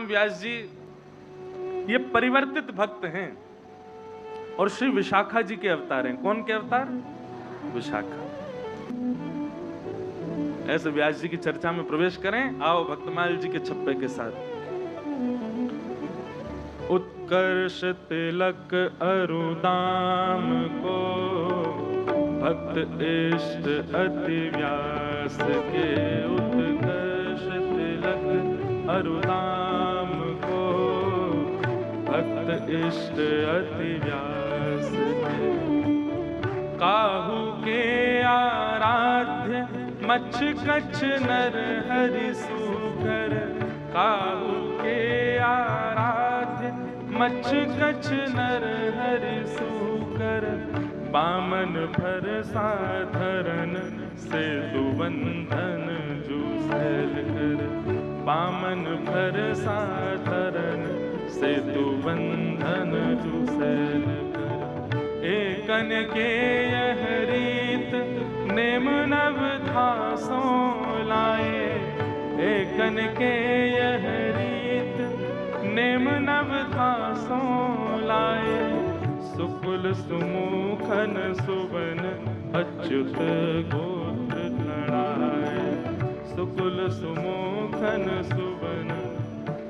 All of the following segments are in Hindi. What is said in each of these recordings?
व्यास जी ये परिवर्तित भक्त हैं और श्री विशाखा जी के अवतार हैं। कौन के अवतार? विशाखा। ऐसे व्यास जी की चर्चा में प्रवेश करें। आओ भक्तमाल जी के छप्पे के साथ। उत्कर्ष तिलक अरुदाम को भक्त इष्ट अति व्यास के। उत्कर्ष तिलक अरुदाम को भक्त इष्ट अति व्यास के। काहू के आराध्य मच्छ कच्छ नर हरि सूकर। काहू के आराध्य मच्छ कच्छ नर हरि सूकर। बामन भर साधरन से दुबंधन जूसेल कर। बामन भर साधरन से दुबंधन जूसेल कर। एकन के यह रीत नेम नव धासों लाए। एकन के यह रीत नेम नव धासों लाए। सुकुल सुमुखन सुवन अच्युत गोत्र लड़ाए। सुकुल सुमुखन सुवन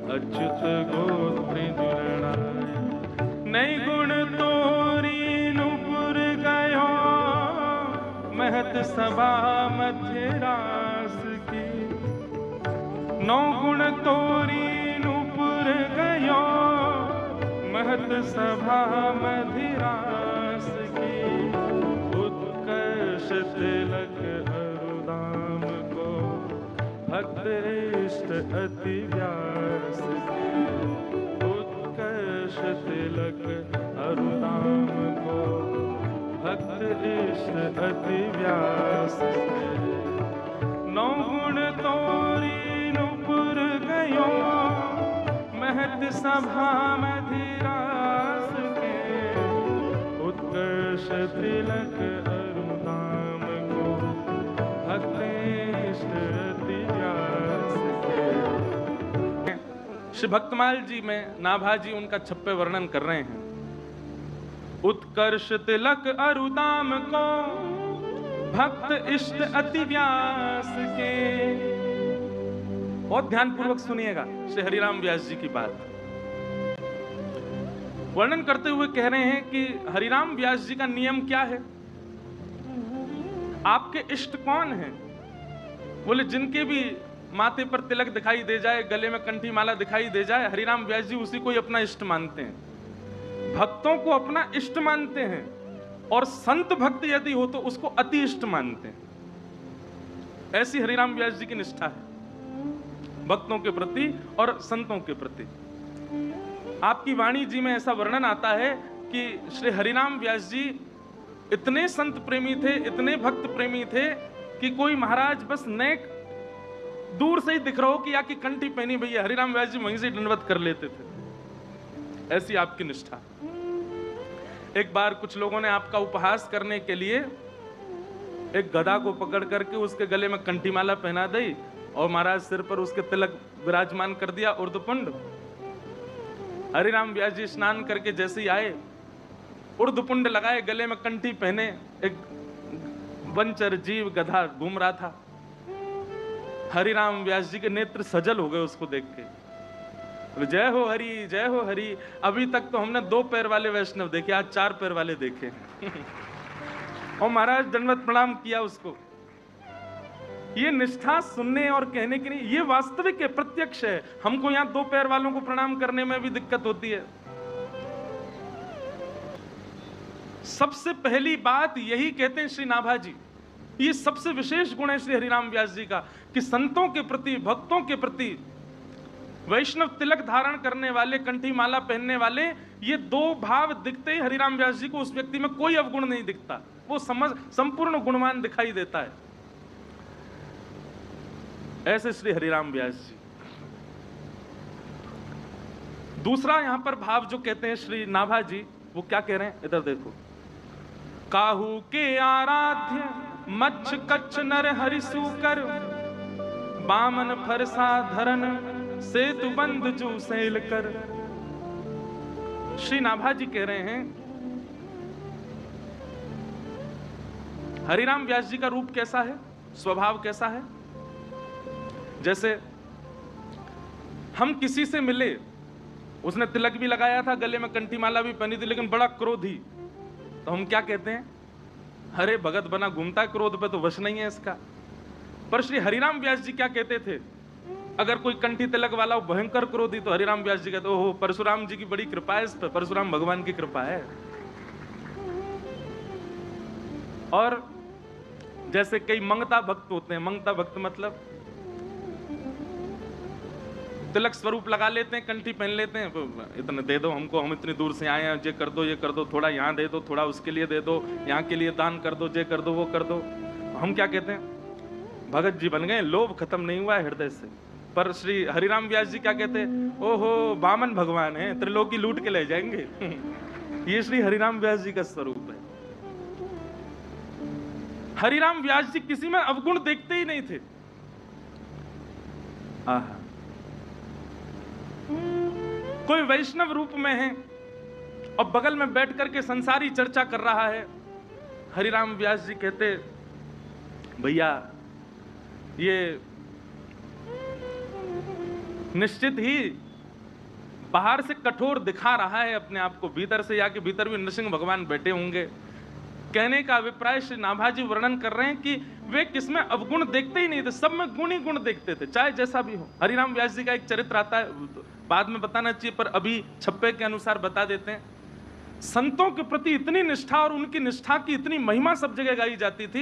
अच्युत गोत्र लड़ाए। नई गुण तोरी नुपुर गयो महत सभा मध्यरास की। नौ गुण तोरी नुपुर गयो महत सभा मध्यरास की। उत्कर्ष तिलक अरुदाम को भक्त इष्ट अति व्यास की। उत्कर्ष तिलक अरुदाम को भक्त इष्ट अति व्यास के। नौ गुण तोरी नुपुर गयो महत सभा मधिरास के। उत्कर्ष तिलक अरुदाम को भक्त इष्ट अति व्यास के। श्री भक्तमाल जी में नाभा जी उनका छप्पे वर्णन कर रहे हैं। उत्कर्ष तिलक अरुदाम को भक्त इष्ट अति व्यास के। बहुत ध्यान पूर्वक सुनिएगा श्री हरिराम व्यास जी की बात। वर्णन करते हुए कह रहे हैं कि हरिराम व्यास जी का नियम क्या है। आपके इष्ट कौन हैं? बोले जिनके भी माथे पर तिलक दिखाई दे जाए, गले में कंठी माला दिखाई दे जाए, हरिराम व्यास जी उसी को ही अपना इष्ट मानते हैं। भक्तों को अपना इष्ट मानते हैं और संत भक्त यदि हो तो उसको अति इष्ट मानते हैं। ऐसी हरिराम व्यास जी की निष्ठा है भक्तों के प्रति और संतों के प्रति। आपकी वाणी जी में ऐसा वर्णन आता है कि श्री हरिराम व्यास जी इतने संत प्रेमी थे, इतने भक्त प्रेमी थे कि कोई महाराज बस नेक दूर से ही दिख रहा हो कि या की कंठी पहनी भैया, हरिराम व्यास जी वहीं से दंडवत कर लेते थे। ऐसी आपकी निष्ठा। एक बार कुछ लोगों ने आपका उपहास करने के लिए एक गधा को पकड़ करके उसके गले में कंठी माला पहना दी और महाराज सिर पर उसके तिलक विराजमान कर दिया, उर्ध्वपुंड। हरिराम व्यास जी स्नान करके जैसे ही आए, उर्ध्वपुंड लगाए, गले में कंठी पहने, एक वंचर जीव गधा घूम रहा था। हरिराम व्यास जी के नेत्र सजल हो गए उसको देख के। जय हो हरि, जय हो हरि। अभी तक तो हमने 2 पैर वाले वैष्णव देखे, आज 4 पैर वाले देखे। और महाराज दंडवत प्रणाम किया उसको। ये निष्ठा सुनने और कहने की नहीं, ये वास्तविक है, प्रत्यक्ष है। हमको यहाँ 2 पैर वालों को प्रणाम करने में भी दिक्कत होती है। सबसे पहली बात यही कहते हैं श्री नाभा जी, ये सबसे विशेष गुण है श्री हरिराम व्यास जी का कि संतों के प्रति, भक्तों के प्रति, वैष्णव तिलक धारण करने वाले, कंठी माला पहनने वाले, ये 2 भाव दिखते ही हरिराम व्यास जी को उस व्यक्ति में कोई अवगुण नहीं दिखता। वो संपूर्ण गुणवान दिखाई देता है। ऐसे श्री हरिराम व्यास जी। दूसरा यहां पर भाव जो कहते हैं श्री नाभा जी, वो क्या कह रहे हैं, इधर देखो। काहू के आराध्य मच्छ कच्छ नर हरि सूकर। बामन फरसा धरन सेतु बंध जो सेल कर। श्री नाभा जी कह रहे हैं हरिराम व्यास जी का रूप कैसा है, स्वभाव कैसा है। जैसे हम किसी से मिले, उसने तिलक भी लगाया था, गले में कंठी माला भी पहनी थी, लेकिन बड़ा क्रोधी, तो हम क्या कहते हैं, अरे भगत बना घूमता है, क्रोध पे तो वश नहीं है इसका। पर श्री हरिराम व्यास जी क्या कहते थे, अगर कोई कंठी तिलक वाला हो भयंकर क्रोधी, तो हरिराम व्यास जी कहते ओहो परशुराम जी की बड़ी कृपा है इस पर, परशुराम भगवान की कृपा है। और जैसे कई मंगता भक्त होते हैं, मंगता भक्त मतलब तिलक स्वरूप लगा लेते हैं, कंठी पहन लेते हैं, इतने दे दो हमको, हम इतनी दूर से आए हैं, ये कर दो, थोड़ा यहाँ दे दो, थोड़ा उसके लिए दे दो, यहाँ के लिए दान कर दो, ये कर दो, वो कर दो। हम क्या कहते हैं, भगत जी बन गए, लोभ खत्म नहीं हुआ है हृदय से। पर श्री हरिराम व्यास जी क्या कहते हैं, ओहो बामन भगवान है, त्रिलोकी लूट के ले जाएंगे। ये श्री हरिराम व्यास जी का स्वरूप है। हरिराम व्यास जी किसी में अवगुण देखते ही नहीं थे। आहा, कोई वैष्णव रूप में है और बगल में बैठ करके संसारी चर्चा कर रहा है, हरिराम व्यास जी कहते भैया ये निश्चित ही बाहर से कठोर दिखा रहा है अपने आप को, भीतर से या कि भीतर भी नृसिंह भगवान बैठे होंगे। कहने का अभिप्राय श्री नाभा जी वर्णन कर रहे हैं कि वे किसमें अवगुण देखते ही नहीं थे, सब में गुण ही गुण देखते थे, चाहे जैसा भी हो। हरिराम व्यास जी का एक चरित्र आता है, बाद में बताना चाहिए पर अभी छप्पे के अनुसार बता देते हैं। संतों के प्रति इतनी निष्ठा और उनकी निष्ठा की इतनी महिमा सब जगह गाई जाती थी।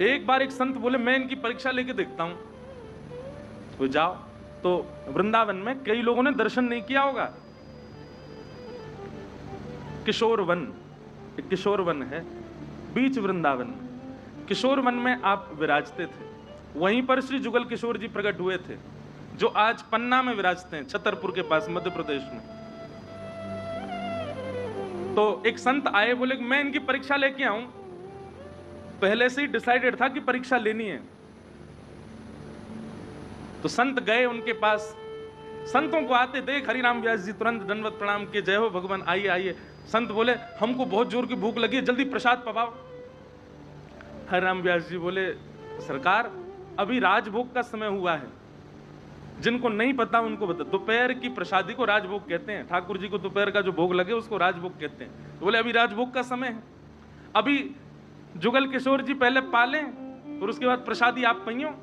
एक बार एक संत बोले मैं इनकी परीक्षा लेके देखता हूं, तो जाओ। तो वृंदावन में कई लोगों ने दर्शन नहीं किया होगा, किशोर वन, एक किशोर वन है बीच वृंदावन, किशोर वन में आप विराजते थे। वहीं पर श्री जुगल किशोर जी प्रकट हुए थे, जो आज पन्ना में विराजते हैं, छतरपुर के पास मध्य प्रदेश में। तो एक संत आए, बोले मैं इनकी परीक्षा लेके आऊं, पहले से ही डिसाइडेड था कि परीक्षा लेनी है। तो संत गए उनके पास, संतों को आते देख हरिराम व्यास जी तुरंत दंडवत प्रणाम किए, जय हो भगवान, आइए आइए। संत बोले हमको बहुत जोर की भूख लगी है, जल्दी प्रसाद पवाओ। हरिराम व्यास जी बोले सरकार अभी राजभोग का समय हुआ है, जिनको नहीं पता उनको बता, दोपहर की प्रसादी को राजभोग कहते हैं, ठाकुर जी को दोपहर का जो भोग लगे उसको राजभोग कहते हैं। तो बोले अभी राजभोग का समय है, अभी जुगल किशोर जी पहले पालें और उसके बाद प्रसादी आप पइयो।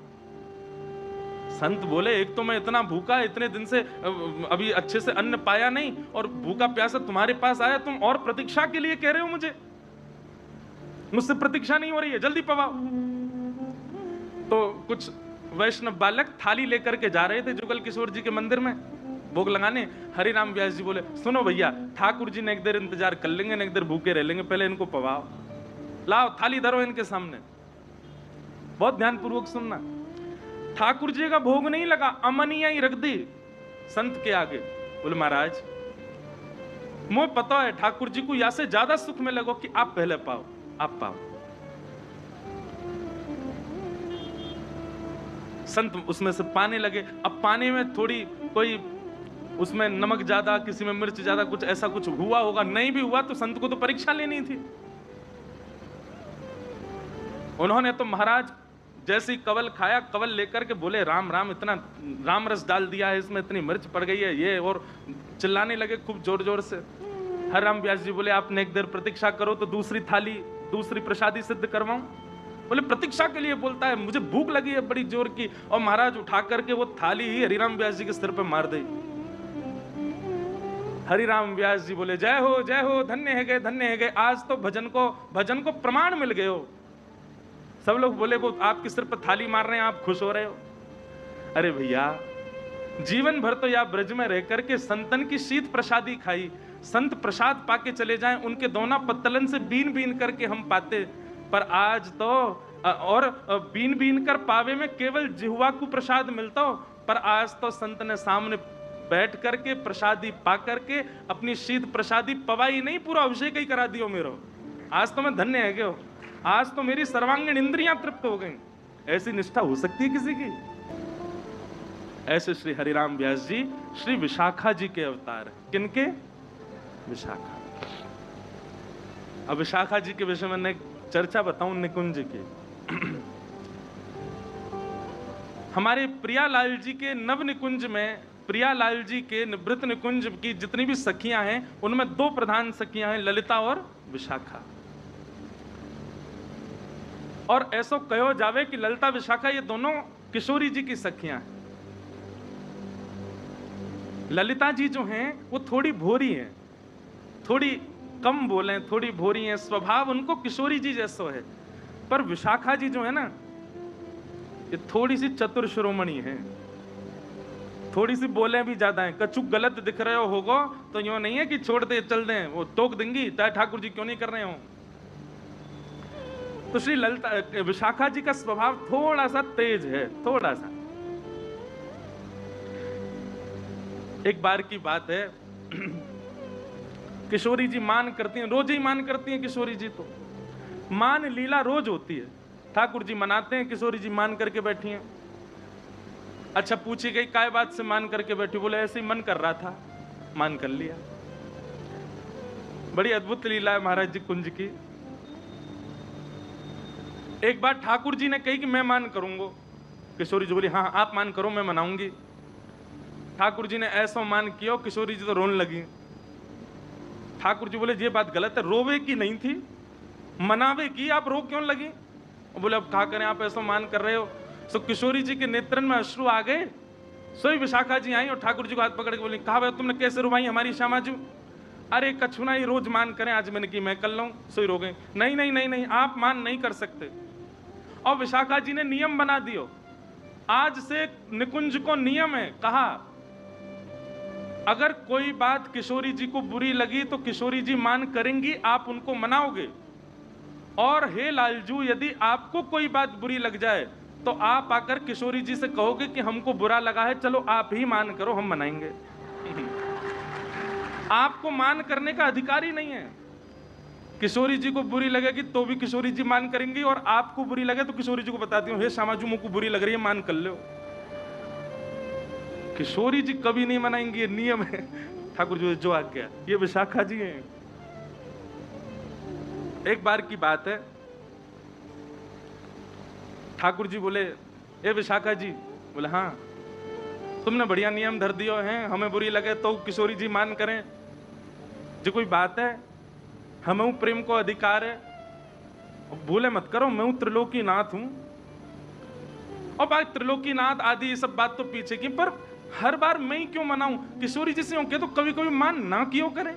संत बोले एक तो मैं इतना भूखा, इतने दिन से अभी अच्छे से अन्न पाया नहीं, और भूखा प्यासा तुम्हारे पास आया, तुम और प्रतीक्षा के लिए कह रहे हो मुझे, मुझसे प्रतीक्षा नहीं हो रही है, जल्दी पवाओ। तो कुछ वैष्णव बालक थाली लेकर के जा रहे थे जुगल किशोर जी के मंदिर में भोग लगाने। हरिराम व्यास जी बोले सुनो भैया, ठाकुर जी ने एक देर इंतजार कर लेंगे, एक देर भूखे रह लेंगे, पहले इनको पवाओ, लाओ थाली धरो इनके सामने। बहुत ध्यानपूर्वक सुनना, ठाकुर जी का भोग नहीं लगा, अमनिया ही रख दी संत के आगे। बोले महाराज मुझे पता है ठाकुर जी को या से ज्यादा सुख में लगो कि आप पहले पाओ, आप पाओ। संत उसमें से पाने लगे। अब पाने में थोड़ी कोई उसमें नमक ज्यादा, किसी में मिर्च ज्यादा, कुछ ऐसा कुछ हुआ होगा, नहीं भी हुआ तो संत को तो परीक्षा लेनी थी। उन्होंने तो महाराज जैसे ही कवल खाया, कवल लेकर के बोले राम राम, इतना राम रस डाल दिया है इसमें, इतनी मिर्च पड़ गई है ये, और चिल्लाने लगे खूब जोर जोर से। हरिराम व्यास जी बोले आपने एक देर प्रतीक्षा करो तो दूसरी थाली, दूसरी प्रसादी सिद्ध करवाऊं। बोले प्रतीक्षा के लिए बोलता है, मुझे भूख लगी है बड़ी जोर की। और महाराज उठा करके वो थाली ही हरिराम व्यास जी के सिर पे मार दी। हरिराम व्यास जी बोले जय हो, धन्य है गए, धन्य है गए, आज तो भजन को प्रमाण मिल गए हो। सब लोग बोले वो आपके सिर पर थाली मार रहे हैं, आप खुश हो रहे हो। अरे भैया जीवन भर तो या ब्रज में रह करके संतन की शीत प्रसादी खाई, संत प्रसाद पाके चले जाएं, उनके दोना पत्तलन से बीन बीन करके हम पाते, पर आज तो और बीन बीन कर पावे में केवल जिह्वा को प्रसाद मिलता हो, पर आज तो संत ने सामने बैठ करके प्रसादी पा करके अपनी शीत प्रसादी पवाई नहीं, पूरा अभिषेक ही करा दियो मेरो। आज तो मैं धन्य है गयो, आज तो मेरी सर्वांगीण इंद्रियां तृप्त हो गई। ऐसी निष्ठा हो सकती है किसी की? ऐसे श्री हरिराम व्यास जी श्री विशाखा जी के अवतार हैं। किनके? विशाखा। अब विशाखा जी के विषय में एक चर्चा बताऊं निकुंज की। हमारे प्रियालाल जी के नव निकुंज में, प्रियालाल जी के निवृत्त निकुंज की जितनी भी सखियां हैं उनमें दो प्रधान सखियां हैं, ललिता और विशाखा। और ऐसा कहो जावे कि ललिता विशाखा ये दोनों किशोरी जी की सखियां हैं। ललिता जी जो हैं वो थोड़ी भोरी हैं, थोड़ी कम बोले, थोड़ी भोरी हैं, स्वभाव उनको किशोरी जी जैसा है। पर विशाखा जी जो है ना, ये थोड़ी सी चतुर शिरोमणि है, थोड़ी सी बोले भी ज्यादा है। कछु गलत दिख रहे हो होगो तो यूं नहीं है कि छोड़ दे चल दें, वो टोक देंगी, चाहे ठाकुर जी क्यों नहीं कर रहे हो। तो श्री ललिता विशाखा जी का स्वभाव थोड़ा सा तेज है, थोड़ा सा। एक बार की बात है, किशोरी जी मान करती हैं, रोज ही मान करती हैं किशोरी जी। तो मान लीला रोज होती है, ठाकुर जी मनाते हैं, किशोरी जी मान करके बैठी हैं। अच्छा, पूछी गई काय बात से मान करके बैठी? बोले ऐसे ही मन कर रहा था, मान कर लिया। बड़ी अद्भुत लीला है महाराज जी कुंज की। एक बार ठाकुर जी ने कही कि मैं मान करूंगा, किशोरी जी बोली हाँ आप मान करो, मैं मनाऊंगी। ठाकुर जी ने ऐसा मान किया, किशोरी जी तो रोने लगी। ठाकुर जी बोले ये बात गलत है, रोवे की नहीं थी, मनावे की, आप रो क्यों लगी? बोले अब क्या करें, आप ऐसा मान कर रहे हो। तो किशोरी जी के नेत्रन में अश्रु आ गए। सोई विशाखा जी आई और ठाकुर जी को हाथ पकड़ के बोली कहा भाई तुमने कैसे रुवाई हमारी श्यामाजू? अरे कछु ना, ही रोज मान करें, आज मैंने की मैं कर लूं। सोई रो गए। नहीं नहीं नहीं नहीं, आप मान नहीं कर सकते। और विशाखा जी ने नियम बना दियो, आज से निकुंज को नियम है, कहा अगर कोई बात किशोरी जी को बुरी लगी तो किशोरी जी मान करेंगी, आप उनको मनाओगे। और हे लालजू, यदि आपको कोई बात बुरी लग जाए तो आप आकर किशोरी जी से कहोगे कि हमको बुरा लगा है, चलो आप ही मान करो, हम मनाएंगे। आपको मान करने का अधिकार ही नहीं है। किशोरी जी को बुरी लगेगी तो भी किशोरी जी मान करेंगी, और आपको बुरी लगे तो किशोरी जी को बताती हूँ हे श्यामाजू मुझको बुरी लग रही है, मान कर लो। किशोरी जी कभी नहीं मनाएंगी, ये नियम है ठाकुर जी जो आज्ञा। ये विशाखा जी हैं। एक बार की बात है, ठाकुर जी बोले ए विशाखा जी? बोले हाँ। तुमने बढ़िया नियम धर दियो हैं, हमें बुरी लगे तो किशोरी जी मान करें, जो कोई बात है? हमें प्रेम को अधिकार है। भूले मत करो, मैं हूं त्रिलोकीनाथ हूं। और बात त्रिलोकीनाथ आदि ये सब बात तो पीछे की, पर हर बार मैं ही क्यों मनाऊं? किशोरी जी से होके तो कभी कभी मान ना क्यों करें?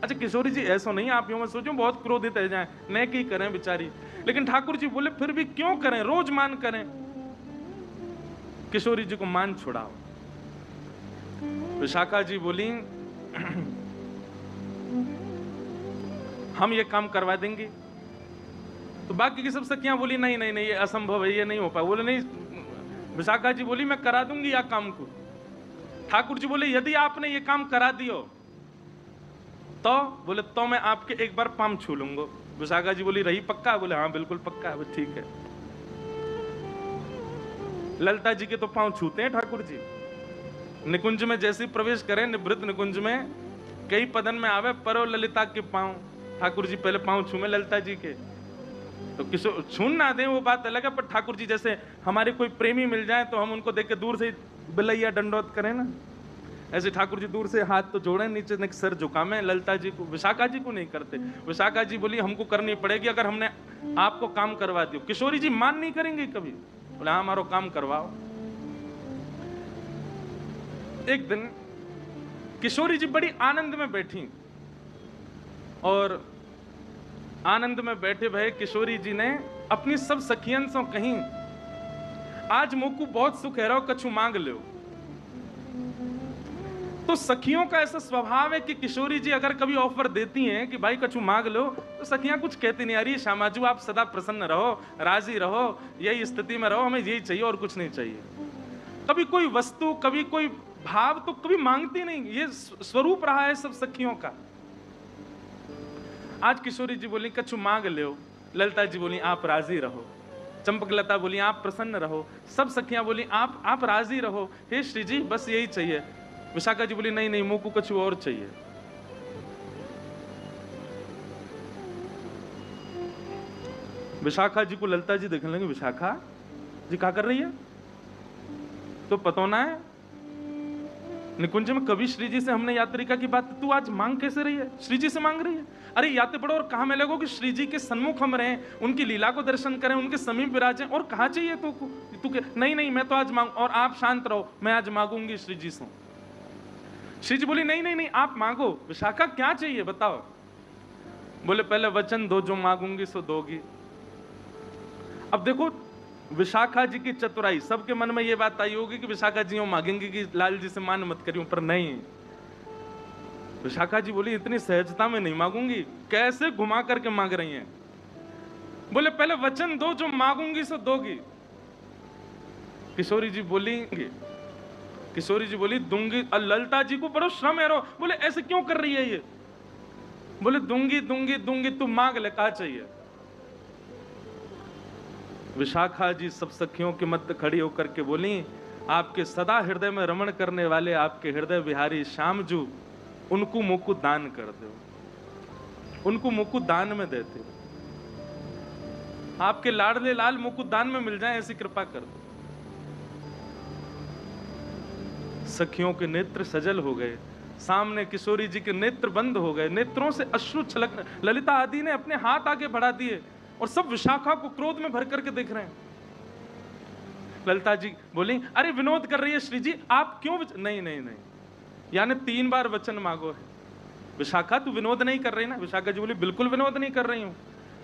अच्छा किशोरी जी ऐसा नहीं, आप यूं मत सोचो बहुत क्रोधित है जाए, न की करें बेचारी। लेकिन ठाकुर जी बोले फिर भी क्यों करें, रोज मान करें। किशोरी जी को मान छुड़ाओ। विशाखा जी बोली हम ये काम करवा देंगे। तो बाकी की सब सखियां बोली नहीं नहीं नहीं, ये असंभव है, ये नहीं हो पाए। बोले नहीं, विशाखा जी बोली मैं करा दूंगी या काम को। ठाकुर जी बोले यदि आपने ये काम करा दियो तो? बोले तो मैं आपके एक बार पाम छू लूंगा। विशाखा जी बोली रही पक्का? बोले हाँ बिल्कुल पक्का है। ठीक है। ललिता जी के तो पांव छूते हैं ठाकुर जी। निकुंज में जैसे प्रवेश करें, निवृत्त निकुंज में कई पदन में आवे परो ललिता के पांव। ठाकुर जी पहले पांव छूमे ललिता जी के, तो किशोर छून ना दे वो बात अलग है, पर ठाकुर जी जैसे हमारे कोई प्रेमी मिल जाए तो हम उनको देख के दूर से बिलैया दंडोत करें ना, ऐसे ठाकुर जी दूर से हाथ तो जोड़े, नीचे ने सर झुकामे ललिता जी को। विशाखा जी को नहीं करते। विशाखा जी बोली हमको करनी पड़ेगी, अगर हमने आपको काम करवा दियो। किशोरी जी मान नहीं करेंगे कभी। बोले हाँ हमारो काम करवाओ। एक दिन किशोरी जी बड़ी आनंद में बैठी, और आनंद में बैठे भय किशोरी जी ने अपनी सब सखियन से कहीं आज मोकू बहुत सुख है, रहो कछु मांग लो। तो सखियों का ऐसा स्वभाव है कि किशोरी जी अगर कभी ऑफर देती हैं कि भाई कछु मांग लो, तो सखियां कुछ कहती नहीं, अरे श्यामाजू आप सदा प्रसन्न रहो, राजी रहो, यही स्थिति में रहो, हमें यही चाहिए और कुछ नहीं चाहिए। कभी कोई वस्तु, कभी कोई भाव तो कभी मांगती नहीं। ये स्वरूप रहा है सब सखियों का। आज किशोरी जी बोली कछु मांग लो, ललिता जी बोली आप राजी रहो, चंपकलता बोली आप प्रसन्न रहो, सब सखियां बोली आप राजी रहो, हे श्री जी बस यही चाहिए। विशाखा जी बोली नहीं नहीं, मुंह को कुछ और चाहिए। विशाखा जी को ललिता जी देखने लगे, विशाखा जी क्या कर रही है, तो पता ना है निकुंज में कभी श्री जी से हमने यात्रिका की बात, तू आज मांग कैसे रही है, श्री जी से मांग रही है। अरे याते पड़ो और कहा मैं लगो कि श्री जी के सन्मुख हम रहें, उनकी लीला को दर्शन करें, उनके समीप विराजें, और कहा चाहिए तू नहीं नहीं मैं तो आज मांग, और आप शांत रहो, मैं आज मांगूंगी श्री जी से। श्री जी बोली नहीं नहीं नहीं आप मांगो। विशाखा क्या चाहिए बताओ। बोले पहले वचन दो, जो मांगूंगी सो दोगी। अब देखो विशाखा जी की चतुराई, सबके मन में ये बात आई होगी कि विशाखा जी मांगेंगे कि लाल जी से मान मत करियो, पर नहीं, विशाखा जी बोली इतनी सहजता में नहीं मांगूंगी। कैसे घुमा करके मांग रही हैं। बोले पहले वचन दो, जो मांगूंगी सो दोगी। किशोरी जी बोली दूंगी। ललिता जी को बड़ो श्रम है रो, बोले ऐसे क्यों कर रही है ये। बोले दूंगी दूंगी दूंगी, तू मांग ले, कहा चाहिए। विशाखा जी सब सखियों के मध्य खड़ी होकर के बोली, आपके सदा हृदय में रमण करने वाले आपके हृदय विहारी श्याम जू, उनको मुकुट दान कर दो, उनको मुकुट दान में देते, आपके लाडले लाल मुकुट दान में मिल जाए, ऐसी कृपा कर दो। सखियों के नेत्र सजल हो गए, सामने किशोरी जी के नेत्र बंद हो गए, नेत्रों से अश्रु छलकने। ललिता आदि ने अपने हाथ आगे बढ़ा दिए और सब विशाखा को क्रोध में भर करके देख रहे हैं। ललिता जी बोली अरे विनोद कर रही है श्री जी, आप क्यों नहीं नहीं नहीं, यानी 3 बार वचन मांगो है। विशाखा तू विनोद नहीं कर रही ना। विशाखा जी बोली बिल्कुल विनोद नहीं कर रही हूं,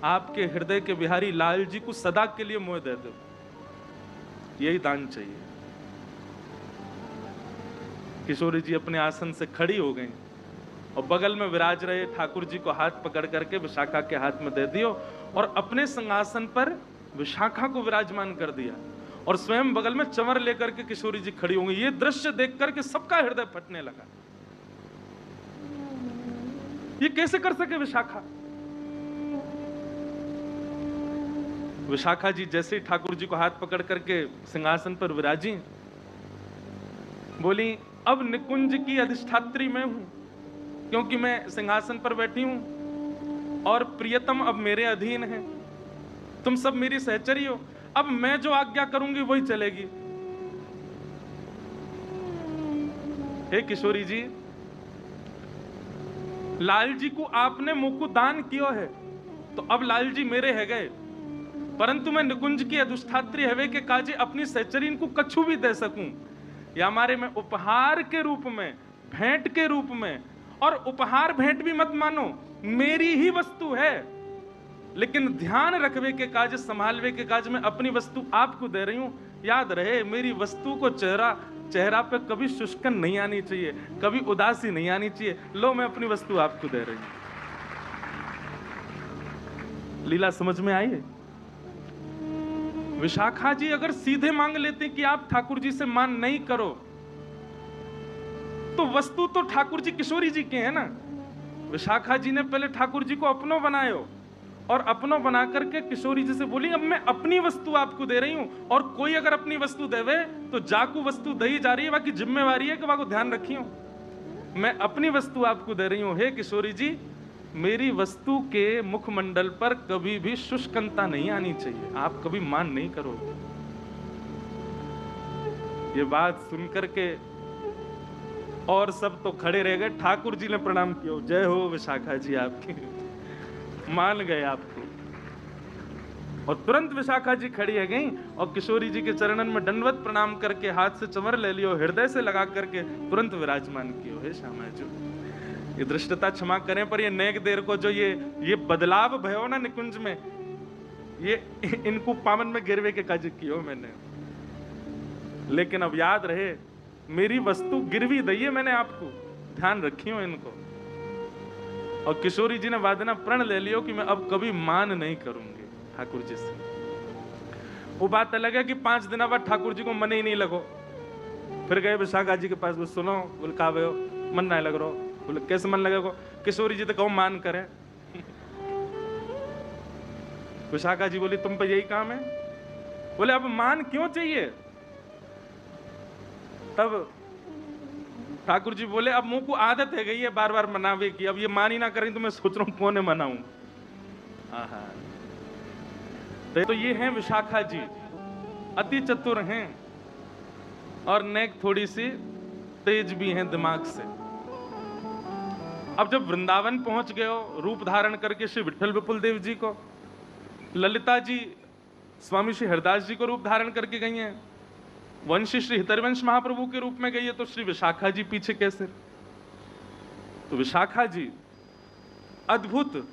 आपके हृदय के बिहारी लाल जी को सदा के लिए मोह दे दो, यही दान चाहिए। किशोरी जी अपने आसन से खड़ी हो गई और बगल में विराज रहे ठाकुर जी को हाथ पकड़ करके विशाखा के हाथ में दे दियो और अपने सिंहासन पर विशाखा को विराजमान कर दिया और स्वयं बगल में चंवर लेकर के किशोरी जी खड़ी होंगी। ये दृश्य देख करके सबका हृदय फटने लगा। ये कैसे कर सके विशाखा। विशाखा जी जैसे ही ठाकुर जी को हाथ पकड़ करके सिंहासन पर विराजी, बोली अब निकुंज की अधिष्ठात्री मैं हूं, क्योंकि मैं सिंहासन पर बैठी हूं और प्रियतम अब मेरे अधीन है, तुम सब मेरी सहचरी हो, अब मैं जो आज्ञा करूंगी वही चलेगी। हे किशोरी जी, लाल जी को आपने मुकुट दान किया है तो अब लाल जी मेरे है गए, परंतु मैं निकुंज की अधिष्ठात्री हवे के काजे अपनी सहचरी को कछु भी दे सकूं, या हमारे में उपहार के रूप में, भेंट के रूप में, और उपहार भेंट भी मत मानो, मेरी ही वस्तु है, लेकिन ध्यान रखवे के काज, संभालवे के काज में अपनी वस्तु आपको दे रही हूं। याद रहे मेरी वस्तु को चेहरा पे कभी शुष्कन नहीं आनी चाहिए, कभी उदासी नहीं आनी चाहिए। लो मैं अपनी वस्तु आपको दे रही हूं। लीला समझ में आई है। विशाखा जी अगर सीधे मांग लेते कि आप ठाकुर जी से मान नहीं करो, तो वस्तु तो ठाकुर जी किशोरी जी के हैं ना। विशाखा जी ने पहले ठाकुर जी को अपनो बनायो और अपनो बना करके किशोरी जी से बोली अब मैं अपनी वस्तु आपको दे रही हूं, और कोई अगर अपनी वस्तु देवे तो जाकू वस्तु दई जा रही है, बाकी जिम्मेवारी है कि वहां को ध्यान रखी हो। मैं अपनी वस्तु आपको दे रही हूं। हे किशोरी जी, मेरी वस्तु के मुखमंडल पर कभी भी शुष्कता नहीं आनी चाहिए, आप कभी मान नहीं करो। ये बात सुनकर के और सब तो खड़े रह गए। ठाकुर जी ने प्रणाम किया, जय हो विशाखा जी आपकी, मान गए आपको। और तुरंत विशाखा जी खड़ी है गई और किशोरी जी के चरणन में दंडवत प्रणाम करके हाथ से चंवर ले लियो, हृदय से लगा करके तुरंत विराजमान कियो। हे श्यामा जी, ये दृष्टता क्षमा करें, पर ये नेक देर को जो ये बदलाव भयो ना निकुंज में, ये इनको पावन में गिरवे के काज कियो मैंने। लेकिन अब याद रहे मेरी वस्तु गिरवी दइए मैंने आपको, ध्यान रखियो इनको। और किशोरी जी ने वादना प्रण ले लियो कि मैं अब कभी मान नहीं करूंगी ठाकुर जी से। वो बात अलग है कि 5 दिन बाद ठाकुर जी को मन ही नहीं लगो, फिर गए विशाखा जी के पास, वो सुनो बोल का मन नहीं लग रहा। बोले कैसे मन लगेगा। किशोरी जी तो कहो मान करे। विशाखा जी बोली तुम पे यही काम है, बोले अब मान क्यों चाहिए? तब ठाकुर जी बोले अब मुंह को आदत है गई है बार बार मनावे की, अब ये मान ही ना करें तो मैं सोच रहा हूं कौन मनाऊं। तो ये हैं विशाखा जी, अति चतुर हैं और नेक थोड़ी सी तेज भी हैं दिमाग से। अब जब वृंदावन पहुंच गए हो रूप धारण करके श्री विट्ठल विपुल देव जी को, ललिता जी स्वामी श्री हरदास जी को रूप धारण करके गई हैं, वंशी श्री हितरवंश महाप्रभु के रूप में गई है, तो श्री विशाखा जी पीछे कैसे? तो विशाखा जी अद्भुत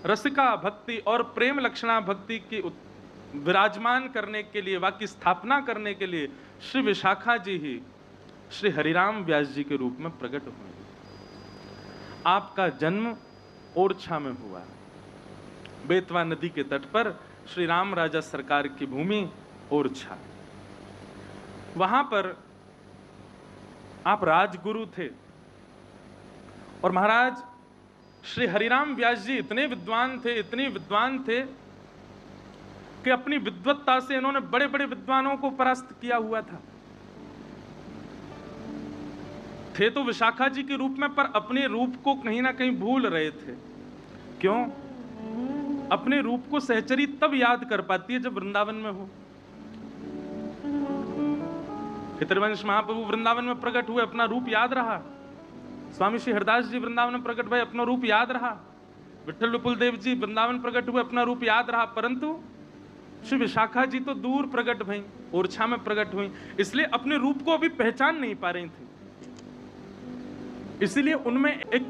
रसिका भक्ति और प्रेम लक्षणा भक्ति की विराजमान करने के लिए, वाकी स्थापना करने के लिए श्री विशाखा जी ही श्री हरिराम व्यास जी के रूप में प्रकट हुए। आपका जन्म ओरछा में हुआ, बेतवा नदी के तट पर श्री राम राजा सरकार की भूमि ओरछा। वहां पर आप राजगुरु थे और महाराज श्री हरिराम व्यास जी इतने विद्वान थे कि अपनी विद्वत्ता से इन्होंने बड़े बड़े विद्वानों को परास्त किया हुआ था। थे तो विशाखा जी के रूप में, पर अपने रूप को कहीं ना कहीं भूल रहे थे। क्यों? अपने रूप को सहचरी तब याद कर पाती है जब वृंदावन में हो। हितरवंश महाप्रभु वृंदावन में प्रकट हुए, अपना रूप याद रहा। स्वामी श्री हरदास जी वृंदावन में प्रकट हुए, अपना रूप याद रहा। विट्ठल विपुल देव जी वृंदावन प्रकट हुए, अपना रूप याद रहा। परंतु श्री विशाखा जी तो दूर प्रकट भई, ओरछा में प्रकट हुई, इसलिए अपने रूप को अभी पहचान नहीं पा रही थी। इसीलिए उनमें एक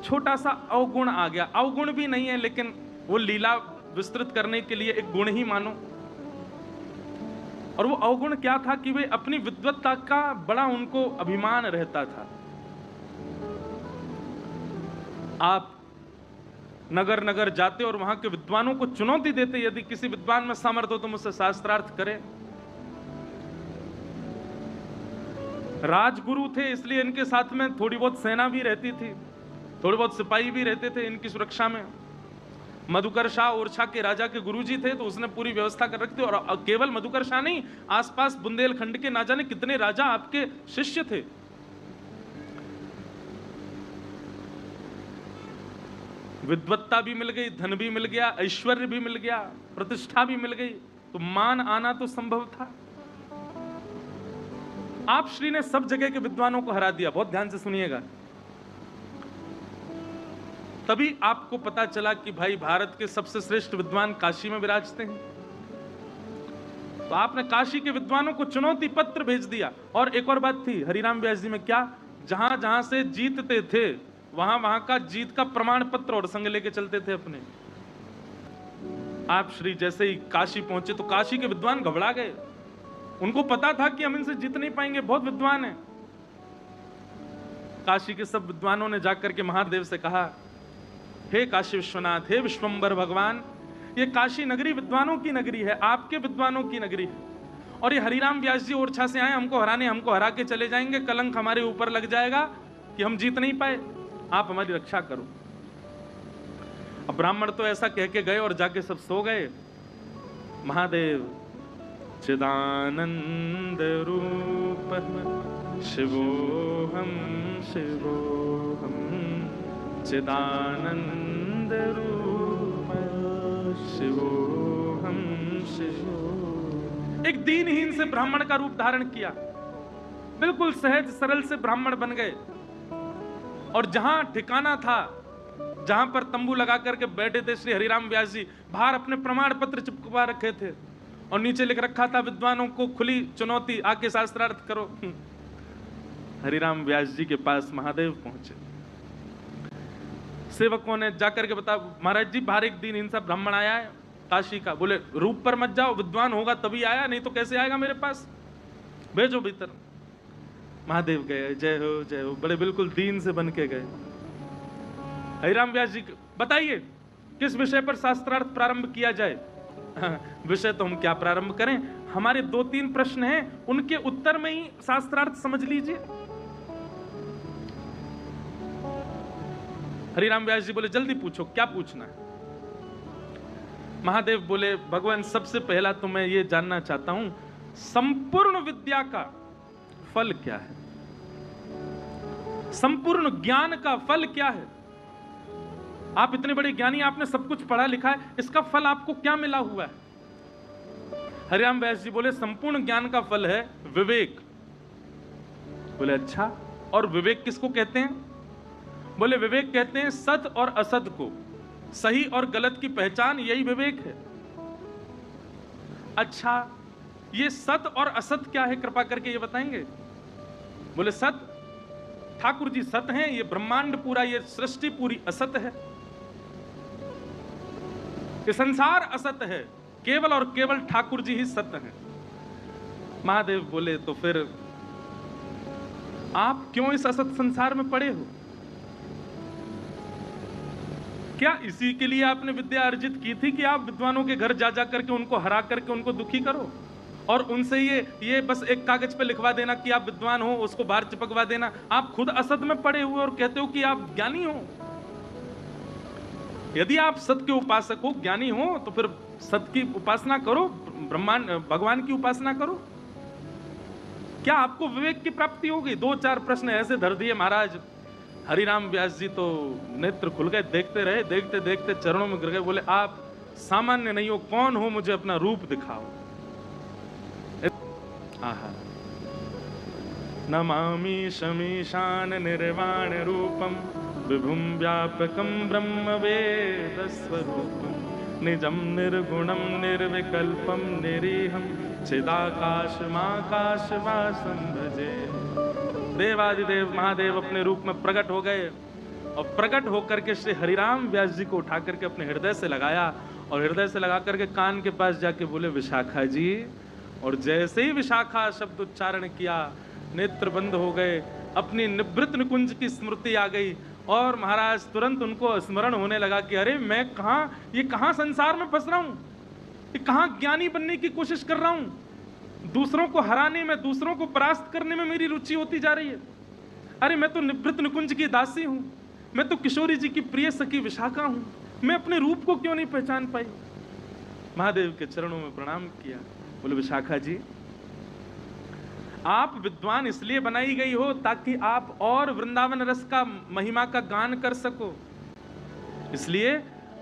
छोटा सा अवगुण आ गया। अवगुण भी नहीं है, लेकिन वो लीला विस्तृत करने के लिए एक गुण ही मानो। और वो अवगुण क्या था कि वे अपनी विद्वत्ता का बड़ा उनको अभिमान रहता था। आप नगर नगर जाते और वहां के विद्वानों को चुनौती देते, यदि किसी विद्वान में सामर्थ्य हो तो मुझसे शास्त्रार्थ करे। राजगुरु थे, इसलिए इनके साथ में थोड़ी बहुत सेना भी रहती थी, थोड़े बहुत सिपाही भी रहते थे इनकी सुरक्षा में। मधुकर शाह ओरछा के राजा के गुरुजी थे, तो उसने पूरी व्यवस्था कर रखी थी। और केवल मधुकर शाह नहीं, आसपास बुंदेलखंड के ना जाने कितने राजा आपके शिष्य थे। विद्वत्ता भी मिल गई, धन भी मिल गया, ऐश्वर्य भी मिल गया, प्रतिष्ठा भी मिल गई, तो मान आना तो संभव था। आप श्री ने सब जगह के विद्वानों को हरा दिया। बहुत ध्यान से सुनिएगा। तभी आपको पता चला कि भाई भारत के सबसे श्रेष्ठ विद्वान काशी में विराजते हैं। तो आपने काशी के विद्वानों को चुनौती पत्र भेज दिया। और एक और बात थी हरिराम व्यास जी में, क्या जहां जहां से जीतते थे वहां वहां का जीत का प्रमाण पत्र और संग लेके चलते थे अपने। आप श्री जैसे ही काशी पहुंचे तो काशी के विद्वान घबरा गए। उनको पता था कि हम इनसे जीत नहीं पाएंगे, बहुत विद्वान हैं। काशी के सब विद्वानों ने जाकर के महादेव से कहा, हे काशी विश्वनाथ, हे विश्वंबर भगवान, ये काशी नगरी विद्वानों की नगरी है, आपके विद्वानों की नगरी है। और ये हरिराम व्यास जी ओरछा से आए हमको हराने, हमको हरा के चले जाएंगे, कलंक हमारे ऊपर लग जाएगा कि हम जीत नहीं पाए, आप हमारी रक्षा करो। अब ब्राह्मण तो ऐसा कह के गए और जाके सब सो गए। महादेव चिदानंद रूप शिवोहम शिवोहम, चिदानंद रूप शिवोहम शिवोहम। एक दीनहीन से ब्राह्मण का रूप धारण किया, बिल्कुल सहज सरल से ब्राह्मण बन गए। और जहां ठिकाना था, जहां पर तंबू लगा करके बैठे थे श्री हरिराम व्यास जी, बाहर अपने प्रमाण पत्र चिपका रखे थे और नीचे लिख रखा था विद्वानों को खुली चुनौती, आके शास्त्रार्थ करो। हरिराम व्यास जी के पास महादेव पहुंचे। सेवकों ने जाकर के बताया, महाराज जी बाहर एक दिन इनसा ब्राह्मण आया है काशी का। बोले रूप पर मत जाओ, विद्वान होगा तभी आया, नहीं तो कैसे आएगा मेरे पास, भेजो भीतर। महादेव गए, जय हो, बड़े बिल्कुल दीन से बन के गए। हरिराम व्यास जी बताइए किस विषय पर शास्त्रार्थ प्रारंभ किया जाए। विषय तो हम क्या प्रारंभ करें, हमारे 2-3 प्रश्न हैं, उनके उत्तर में ही शास्त्रार्थ समझ लीजिए। हरिराम व्यास जी बोले जल्दी पूछो, क्या पूछना है। महादेव बोले, भगवान सबसे पहला तो मैं ये जानना चाहता हूं, संपूर्ण विद्या का फल क्या है? संपूर्ण ज्ञान का फल क्या है? आप इतने बड़े ज्ञानी, आपने सब कुछ पढ़ा लिखा है, इसका फल आपको क्या मिला हुआ है? हरिराम व्यास जी बोले, संपूर्ण ज्ञान का फल है विवेक। बोले अच्छा, और विवेक किसको कहते हैं? बोले विवेक कहते हैं सत और असत को, सही और गलत की पहचान, यही विवेक है। अच्छा, ये सत और असत क्या है, कृपा करके ये बताएंगे? बोले सत, ठाकुर जी सत हैं, ये ब्रह्मांड पूरा, ये सृष्टि पूरी असत है, ये संसार असत है, केवल और केवल ठाकुर जी ही सत्य हैं। महादेव बोले, तो फिर आप क्यों इस असत संसार में पड़े हो? क्या इसी के लिए आपने विद्या अर्जित की थी कि आप विद्वानों के घर जा जा करके उनको हरा करके उनको दुखी करो और उनसे ये बस एक कागज पे लिखवा देना कि आप विद्वान हो, उसको बाहर चिपकवा देना? आप खुद असत में पड़े हुए और कहते हो कि आप ज्ञानी हो। यदि आप सत्य के उपासक हो, ज्ञानी हो, तो फिर सत्य की उपासना करो, ब्रह्मांड भगवान की उपासना करो। क्या आपको विवेक की प्राप्ति होगी? 2-4 प्रश्न ऐसे धर दिए महाराज। हरिराम व्यास जी तो नेत्र खुल गए, देखते रहे, देखते देखते चरणों में गिर गए। बोले, आप सामान्य नहीं हो, कौन हो, मुझे अपना रूप दिखाओ। आहा, नमामि शमीशान निर्वाण रूपम विभुम व्यापकम ब्रह्म वेद स्वरूपम निजम निर्गुणम निर्विकल्पम निरीहम चिदाकाशमाकाश वासं भजे। देवादिदेव महादेव अपने रूप में प्रकट हो गए और प्रकट होकर के श्री हरिराम व्यास जी को उठा करके अपने हृदय से लगाया और हृदय से लगा करके कान के पास जाके बोले, विशाखा जी। और जैसे ही विशाखा शब्द उच्चारण किया, नेत्र बंद हो गए, अपनी निवृत्त निकुंज की स्मृति आ गई और महाराज तुरंत उनको स्मरण होने लगा कि अरे मैं कहां संसार में फंस रहा हूं, ये कहां ज्ञानी बनने की कोशिश कर रहा हूं, दूसरों को हराने में, दूसरों को परास्त करने में मेरी रुचि होती जा रही है। अरे मैं तो निवृत्त निकुंज की दासी हूं, मैं तो किशोरी जी की प्रिय सखी विशाखा हूं, मैं अपने रूप को क्यों नहीं पहचान पाई? महादेव के चरणों में प्रणाम किया। बोले, विशाखा जी, आप विद्वान इसलिए बनाई गई हो ताकि आप और वृंदावन रस का महिमा का गान कर सको। इसलिए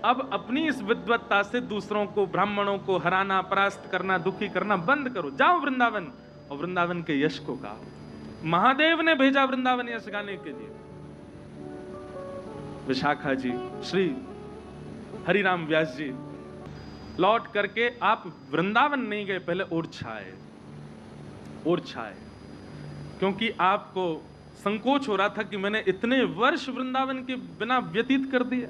अब अपनी इस विद्वत्ता से दूसरों को, ब्राह्मणों को हराना, परास्त करना, दुखी करना बंद करो। जाओ वृंदावन और वृंदावन के यश को गाओ। महादेव ने भेजा वृंदावन यश गाने के लिए। विशाखा जी, श्री हरिराम व्यास जी लौट करके आप वृंदावन नहीं गए, पहले ओरछा आए। ओरछा आए क्योंकि आपको संकोच हो रहा था कि मैंने इतने वर्ष वृंदावन के बिना व्यतीत कर दिया।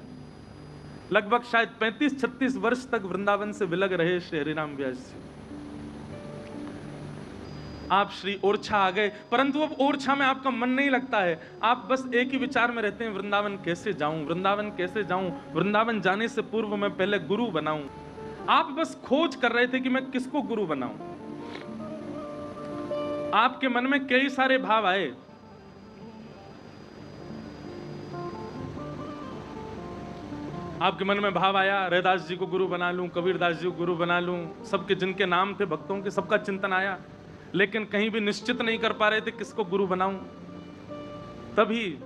लगभग शायद 35-36 वर्ष तक वृंदावन से विलग रहे श्री हरिराम व्यास जी। आप श्री ओरछा आ गए, परंतु अब ओरछा में आपका मन नहीं लगता है। आप बस एक ही विचार में रहते हैं, वृंदावन कैसे जाऊं, वृंदावन कैसे जाऊं, वृंदावन जाने से पूर्व मैं पहले गुरु बनाऊं। आप बस खोज कर रहे थे कि मैं किसको गुरु बनाऊं। आपके मन में कई सारे भाव आए। आपके मन में भाव आया, रैदास जी को गुरु बना लूं, कबीरदास जी को गुरु बना लूं, सबके जिनके नाम थे भक्तों के, सबका चिंतन आया, लेकिन कहीं भी निश्चित नहीं कर पा रहे थे किसको गुरु बनाऊं। तभी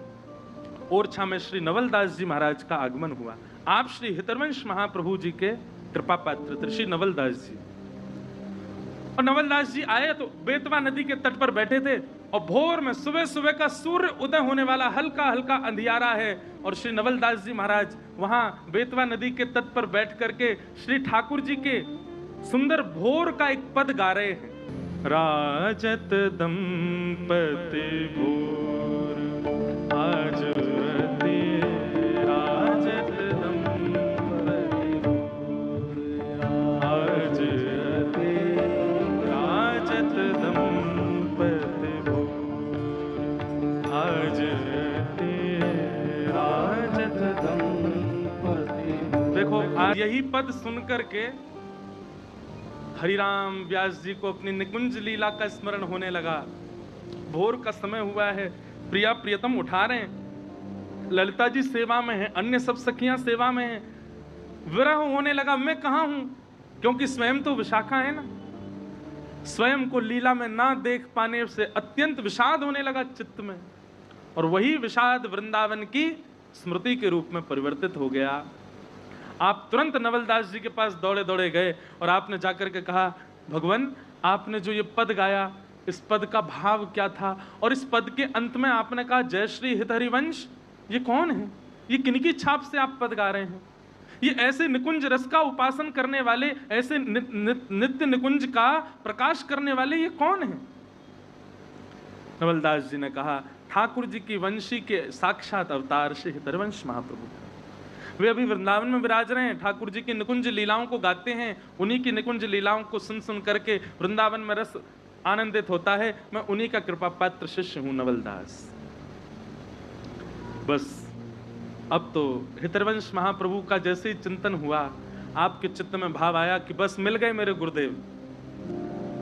ओरछा में श्री नवलदास जी महाराज का आगमन हुआ। आप श्री हितवंश महाप्रभु जी के कृपा पात्र थे, श्री नवलदास जी। और नवलदास जी आए तो बेतवा नदी के तट पर बैठे थे और भोर में सुबह सुबह का सूर्य उदय होने वाला, हल्का हल्का अंधियारा है और श्री नवलदास जी महाराज वहां बेतवा नदी के तट पर बैठ करके श्री ठाकुर जी के सुंदर भोर का एक पद गा रहे हैं। राजत दंपति भोर आज राजत दंपति भोर आज राजत दंपति भोर आज राजत दंपति। देखो, आज यही पद सुन करके हरिराम व्यास जी को अपनी निकुंज लीला का स्मरण होने लगा। भोर का समय हुआ है, प्रिया प्रियतम उठा रहे हैं, ललिता जी सेवा में हैं, अन्य सब सखियां सेवा में हैं। विरह होने लगा, मैं कहां हूं, क्योंकि स्वयं तो विशाखा है ना। स्वयं को लीला में ना देख पाने से अत्यंत विषाद होने लगा चित्त में, और वही विषाद वृंदावन की स्मृति के रूप में परिवर्तित हो गया। आप तुरंत नवलदास जी के पास दौड़े दौड़े गए और आपने जाकर के कहा, भगवान आपने जो ये पद गाया, इस पद का भाव क्या था? और इस पद के अंत में आपने कहा जय श्री हित हरिवंश, ये कौन है? ये किनकी छाप से आप पद गा रहे हैं? ये ऐसे निकुंज रस का उपासन करने वाले, ऐसे नित्य निकुंज का प्रकाश करने वाले ये कौन है? नवलदास जी ने कहा, ठाकुर जी की वंशी के साक्षात अवतार श्री हितरवंश महाप्रभु, वे अभी वृंदावन में विराज रहे हैं, ठाकुर जी की निकुंज लीलाओं को गाते हैं, उन्हीं की निकुंज लीलाओं को सुन सुन करके वृंदावन में रस आनंदित होता है। मैं उन्हीं का कृपा पात्र शिष्य हूं नवलदास। बस अब तो हितरवंश महाप्रभु का जैसे ही चिंतन हुआ, आपके चित्त में भाव आया कि बस मिल गए मेरे गुरुदेव।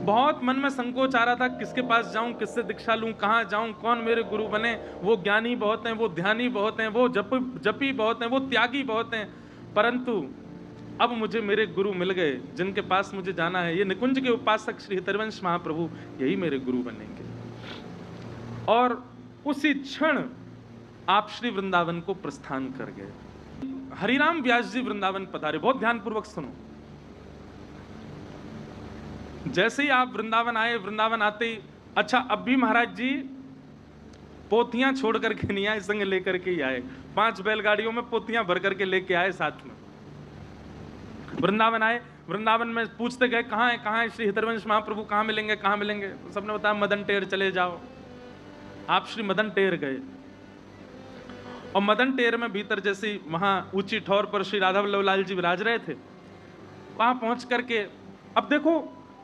बहुत मन में संकोच आ रहा था, किसके पास जाऊं, किससे दीक्षा लूं, कहां जाऊं, कौन मेरे गुरु बने? वो ज्ञानी बहुत हैं, वो ध्यानी बहुत हैं, वो जपी बहुत हैं, वो त्यागी बहुत हैं, परंतु अब मुझे मेरे गुरु मिल गए जिनके पास मुझे जाना है। ये निकुंज के उपासक श्री हितरवंश महाप्रभु, यही मेरे गुरु बनेंगे। और उसी क्षण आप श्री वृंदावन को प्रस्थान कर गए। हरिराम व्यास जी वृंदावन पधारे। बहुत ध्यानपूर्वक सुनो। जैसे ही आप वृंदावन आए, वृंदावन आते ही, अच्छा अब भी महाराज जी पोथियां छोड़ करके नहीं आए, संग लेकर के ही आए। 5 बैलगाड़ियों में पोथियां भर करके लेके आए साथ में। वृंदावन आए, वृंदावन में पूछते गए कहाँ है श्री हितरवंश महाप्रभु, कहाँ मिलेंगे कहाँ मिलेंगे? तो सबने बताया मदन टेर चले जाओ। आप श्री मदन टेर गए, और मदन टेर में भीतर जैसी वहां ऊंची ठौर पर श्री राधा वल्लभ लाल जी विराज रहे थे, वहां पहुंच करके अब देखो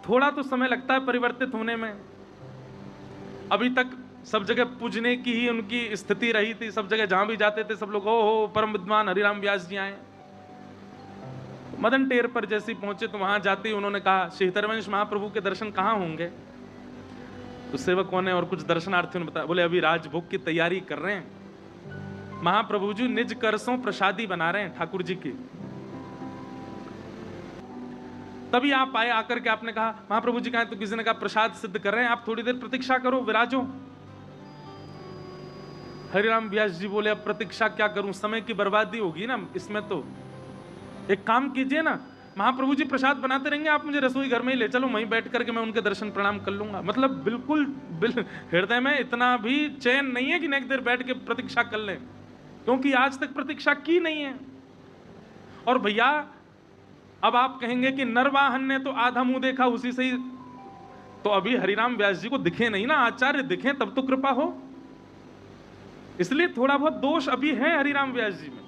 थोड़ा तो समय लगता है परिवर्तित होने में। अभी तक सब जगह पूजने की ही उनकी स्थिति रही थी, सब जगह जहां भी जाते थे सब लोग ओ परम विद्वान हरिराम व्यास जी आए। मदन टेर पर जैसे पहुंचे तो वहां जाते ही उन्होंने कहा श्री हितरवंश महाप्रभु के दर्शन कहाँ होंगे? तो सेवकों ने और कुछ दर्शनार्थियों ने बताया, बोले अभी राजभोग की तैयारी कर रहे हैं, महाप्रभु जी निज करसों प्रसादी बना रहे हैं ठाकुर जी की। तभी आप आए, आकर के आपने कहा महाप्रभु जी कहाँ? तो किसी ने कहा प्रसाद सिद्ध कर रहे हैं, आप थोड़ी देर प्रतीक्षा करो, विराजो। हरिराम व्यास जी बोले अब प्रतीक्षा क्या करूं, समय की बर्बादी होगी ना इसमें, तो एक काम कीजिए ना, महाप्रभु जी प्रसाद बनाते रहेंगे, आप मुझे रसोई घर में ही ले चलो, वहीं बैठ करके मैं उनके दर्शन प्रणाम कर लूंगा। मतलब बिल्कुल हृदय में इतना भी चैन नहीं है कि एक देर बैठ के प्रतीक्षा कर लें, क्योंकि आज तक प्रतीक्षा की नहीं है। और भैया अब आप कहेंगे कि नरवाहन ने तो आधा मुंह देखा, उसी से ही तो अभी हरिराम व्यास जी को दिखे नहीं ना, आचार्य दिखे तब तो कृपा हो, इसलिए थोड़ा बहुत दोष अभी है हरिराम व्यास जी में।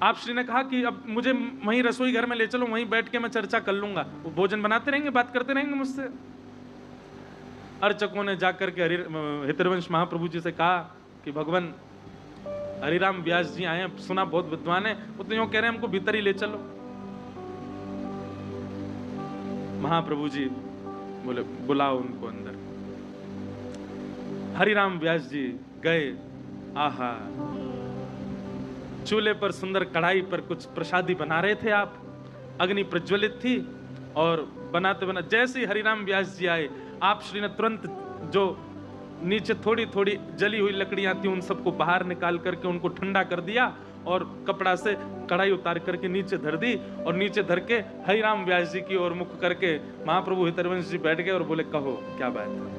आप श्री ने कहा कि अब मुझे वहीं रसोई घर में ले चलो, वहीं बैठ के मैं चर्चा कर लूंगा, वो भोजन बनाते रहेंगे, बात करते रहेंगे मुझसे। अर्चकों ने जाकर के हितरवंश महाप्रभु जी से कहा कि भगवान हरिराम व्यास जी आए, सुना बहुत विद्वान है, वो तो यूं कह रहे हैं हमको भीतर ही ले चलो। महाप्रभु जी बोले बुलाओ उनको अंदर। हरिराम व्यास जी गए। आहा, चूल्हे पर सुंदर कढ़ाई पर कुछ प्रसादी बना रहे थे आप, अग्नि प्रज्वलित थी, और बनाते बनाते जैसे ही हरिराम व्यास जी आए, आप श्री ने तुरंत जो नीचे थोड़ी थोड़ी जली हुई लकड़ियां थी उन सबको बाहर निकाल करके उनको ठंडा कर दिया, और कपड़ा से कढ़ाई उतार करके नीचे धर दी, और नीचे धर के हरिराम व्यास जी की ओर मुख करके महाप्रभु हितरवंश जी बैठ गए और बोले कहो क्या बात है?